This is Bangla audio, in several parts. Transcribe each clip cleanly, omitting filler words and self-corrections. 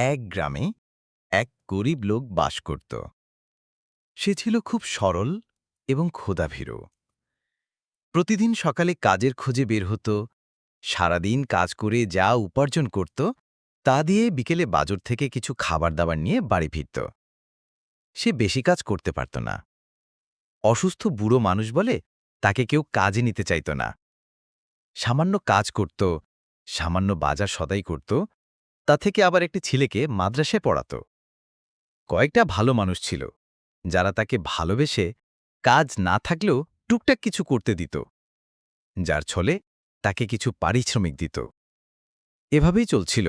এক গ্রামে এক গরিব লোক বাস করত। সে ছিল খুব সরল এবং ক্ষুধাভীরু। প্রতিদিন সকালে কাজের খোঁজে বের হতো, সারাদিন কাজ করে যা উপার্জন করত তা দিয়ে বিকেলে বাজার থেকে কিছু খাবার দাবার নিয়ে বাড়ি ফিরত। সে বেশি কাজ করতে পারত না। অসুস্থ বুড়ো মানুষ বলে তাকে কেউ কাজে নিতে চাইত না। সামান্য কাজ করত, সামান্য বাজার সদাই করত, তা থেকে আবার একটি ছেলেকে মাদ্রাসায় পড়াত। কয়েকটা ভালো মানুষ ছিল যারা তাকে ভালোবেসে কাজ না থাকলেও টুকটাক কিছু করতে দিত, যার ছলে তাকে কিছু পারিশ্রমিক দিত। এভাবেই চলছিল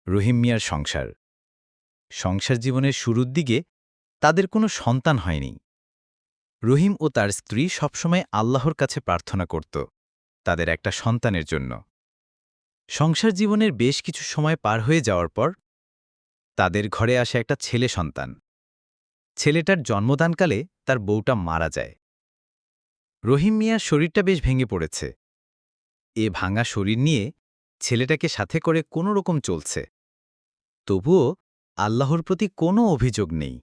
রহিম মিয়ার সংসার। সংসার জীবনের শুরুর দিকে তাদের কোনো সন্তান হয়নি। রহিম ও তার স্ত্রী সবসময় আল্লাহর কাছে প্রার্থনা করত তাদের একটা সন্তানের জন্য। সংসার জীবনের বেশ কিছু সময় পার হয়ে যাওয়ার পর তাদের ঘরে আসে একটা ছেলে সন্তান। ছেলেটার জন্মদানকালে তার বউটা মারা যায়। রহিম মিয়ার শরীরটা বেশ ভেঙে পড়েছে। এ ভাঙা শরীর নিয়ে ছেলেটাকে সাথে করে কোনো রকম চলছে। তবুও আল্লাহর প্রতি কোনো অভিযোগ নেই।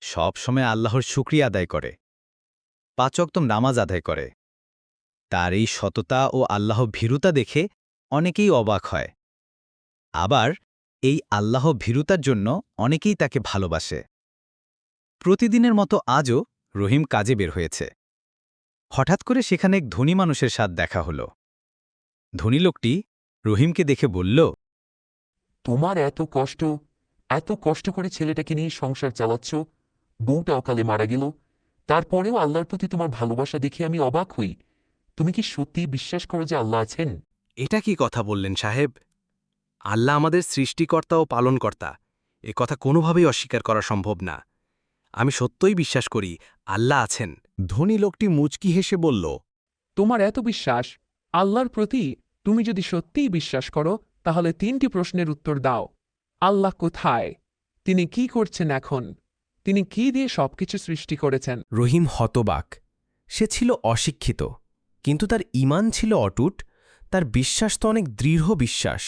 সব সময় আল্লাহর শুকরিয়া আদায় করে, 5 ওয়াক্ত নামাজ আদায় করে। তার এই সততা ও আল্লাহ ভীরুতা দেখে অনেকেই অবাক হয়। আবার এই আল্লাহ ভীরুতার জন্য অনেকেই তাকে ভালোবাসে। প্রতিদিনের মতো আজও রহিম কাজে বের হয়েছে। হঠাৎ করে সেখানে এক ধনী মানুষের সাথে দেখা হল। ধনী লোকটি রহিমকে দেখে বলল, তোমার এত কষ্ট করে ছেলেটাকে নিয়ে সংসার চালাচ্ছ, বউটা অকালে মারা গেল, তারপরেও আল্লাহর প্রতি তোমার ভালোবাসা দেখে আমি অবাক হই। তুমি কি সত্যিই বিশ্বাস করো যে আল্লাহ আছেন? এটা কি কথা বললেন সাহেব? আল্লাহ আমাদের সৃষ্টিকর্তা ও পালনকর্তা, এ কথা কোনোভাবেই অস্বীকার করা সম্ভব না। আমি সত্যই বিশ্বাস করি আল্লাহ আছেন। ধনী লোকটি মুচকি হেসে বলল, তোমার এত বিশ্বাস আল্লাহর প্রতি, তুমি যদি সত্যিই বিশ্বাস করো তাহলে 3টি প্রশ্নের উত্তর দাও। আল্লাহ কোথায়? তিনি কি করছেন এখন? তিনি কি দিয়ে সবকিছু সৃষ্টি করেছেন? রহিম হতবাক। সে ছিল অশিক্ষিত, কিন্তু তার ঈমান ছিল অটুট। তার বিশ্বাস তো অনেক দৃঢ় বিশ্বাস,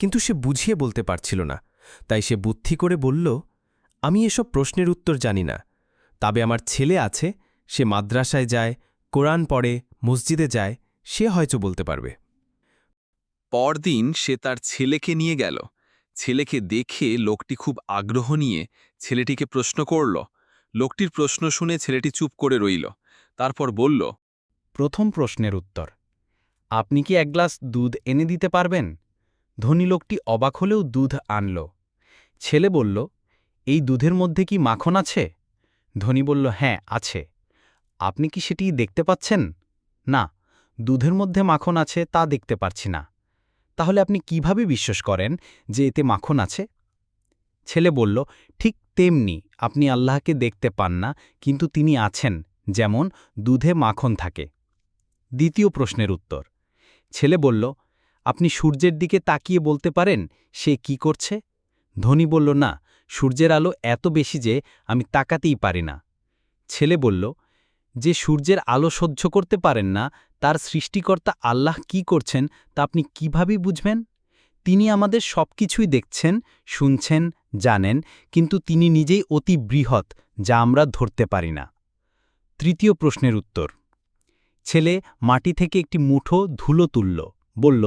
কিন্তু সে বুঝিয়ে বলতে পারছিল না। তাই সে বুদ্ধি করে বলল, আমি এসব প্রশ্নের উত্তর জানি না, তবে আমার ছেলে আছে, সে মাদ্রাসায় যায়, কোরআন পড়ে, মসজিদে যায়, সে হয়তো বলতে পারবে। পরদিন সে তার ছেলেকে নিয়ে গেল। ছেলেকে দেখে লোকটি খুব আগ্রহ নিয়ে ছেলেটিকে প্রশ্ন করল। লোকটির প্রশ্ন শুনে ছেলেটি চুপ করে রইল। তারপর বলল, প্রথম প্রশ্নের উত্তর, আপনি কি এক গ্লাস দুধ এনে দিতে পারবেন? ধনী লোকটি অবাক হলেও দুধ আনল। ছেলে বলল, এই দুধের মধ্যে কি মাখন আছে? ধনী বলল, হ্যাঁ আছে। আপনি কি সেটি দেখতে পাচ্ছেন? না, দুধের মধ্যে মাখন আছে তা দেখতে পারছি না। তাহলে আপনি কিভাবে বিশ্বাস করেন যে এতে মাখন আছে? ছেলে বলল, ঠিক তেমনি আপনি আল্লাহকে দেখতে পান না, কিন্তু তিনি আছেন, যেমন দুধে মাখন থাকে। দ্বিতীয় প্রশ্নের উত্তর, ছেলে বলল, আপনি সূর্যের দিকে তাকিয়ে বলতে পারেন সে কি করছে? ধনী বলল, না, সূর্যের আলো এত বেশি যে আমি তাকাতেই পারি না। ছেলে বলল, যে সূর্যের আলো সহ্য করতে পারেন না, তার সৃষ্টিকর্তা আল্লাহ কি করছেন তা আপনি কিভাবে বুঝবেন? তিনি আমাদের সবকিছুই দেখছেন, শুনছেন, জানেন, কিন্তু তিনি নিজেই অতি বৃহৎ, যা আমরা ধরতে পারি না। তৃতীয় প্রশ্নের উত্তর, ছেলে মাটি থেকে একটি মুঠো ধুলো তুলল, বলল,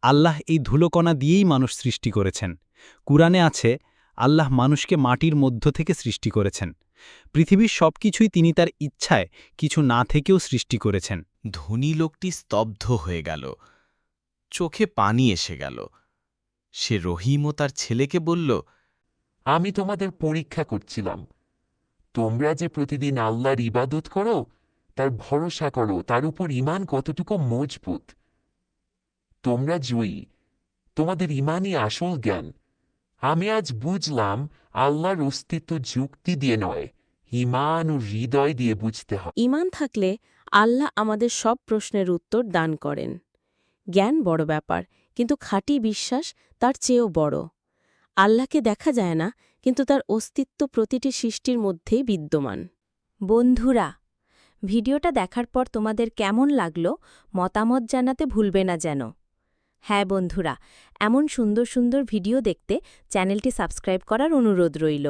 আল্লাহ এই ধুলোকণা দিয়েই মানুষ সৃষ্টি করেছেন। কুরআনে আছে, আল্লাহ মানুষকে মাটির মধ্য থেকে সৃষ্টি করেছেন। পৃথিবীর সবকিছুই তিনি তার ইচ্ছায় কিছু না থেকেও সৃষ্টি করেছেন। ধনী লোকটি স্তব্ধ হয়ে গেল, চোখে পানি এসে গেল। সে রহিম ও তার ছেলেকে বলল, আমি তোমাদের পরীক্ষা করছিলাম। তোমরা যে প্রতিদিন আল্লাহর ইবাদত করো, তার ভরসা করো, তার উপর ঈমান কতটুকু মজবুত। তোমরা জয়ী, তোমাদের ঈমানই আসল জ্ঞান। আমি আজ বুঝলাম আল্লাহর অস্তিত্ব যুক্তি দিয়ে নয়, ঈমান ও হৃদয় দিয়ে বুঝতে হয়। ঈমান থাকলে আল্লাহ আমাদের সব প্রশ্নের উত্তর দান করেন। জ্ঞান বড় ব্যাপার, কিন্তু খাঁটি বিশ্বাস তার চেয়েও বড়। আল্লাহকে দেখা যায় না, কিন্তু তার অস্তিত্ব প্রতিটি সৃষ্টির মধ্যেই বিদ্যমান। বন্ধুরা, ভিডিওটা দেখার পর তোমাদের কেমন লাগলো মতামত জানাতে ভুলবে না যেন। হ্যাঁ বন্ধুরা, এমন সুন্দর সুন্দর ভিডিও দেখতে চ্যানেলটি সাবস্ক্রাইব করার অনুরোধ রইল।